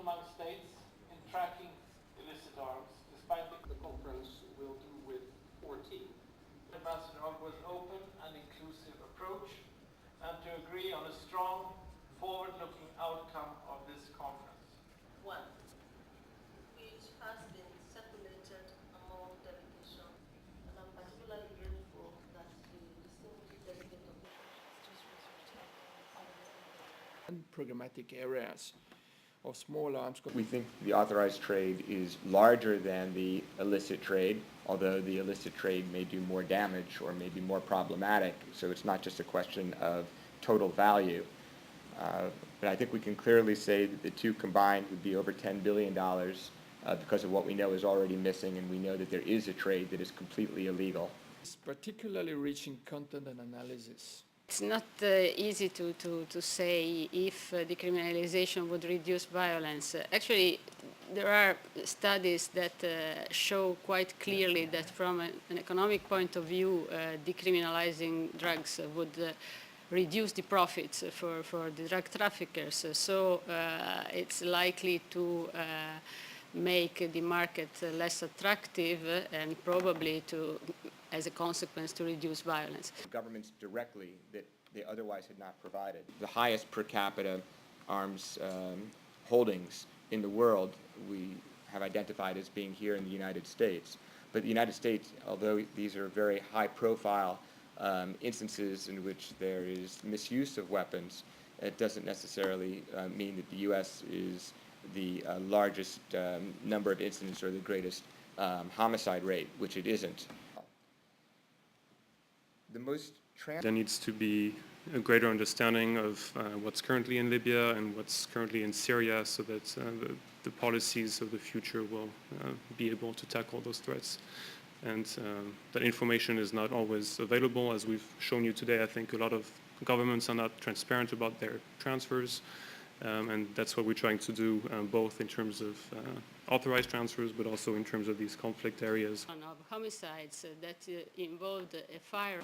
among states in tracking illicit arms, despite the conference will do with 14. Ambassador Ogba's open and inclusive approach, and to agree on a strong, forward-looking outcome of this conference. 1. Which has been circulated among delegations, and I'm particularly grateful that the distinguished delegate of programmatic areas of small arms. We think the authorized trade is larger than the illicit trade, although the illicit trade may do more damage or may be more problematic, so it's not just a question of total value. But I think we can clearly say that the two combined would be over $10 billion because of what we know is already missing, and we know that there is a trade that is completely illegal. It's particularly rich in content and analysis. It's not easy to say if decriminalization would reduce violence. Actually, there are studies that show quite clearly that from an economic point of view, decriminalizing drugs would reduce the profits for the drug traffickers. So it's likely to make the market less attractive and probably to, as a consequence, to reduce violence. Governments directly that they otherwise had not provided. The highest per capita arms holdings in the world we have identified as being here in the United States. But the United States, although these are very high-profile instances in which there is misuse of weapons, it doesn't necessarily mean that the U.S. is the largest number of incidents or the greatest homicide rate, which it isn't. There needs to be a greater understanding of what's currently in Libya and what's currently in Syria, so that the policies of the future will be able to tackle those threats. And that information is not always available. As we've shown you today, I think a lot of governments are not transparent about their transfers, and that's what we're trying to do, both in terms of authorized transfers, but also in terms of these conflict areas. Of homicides that involved a fire.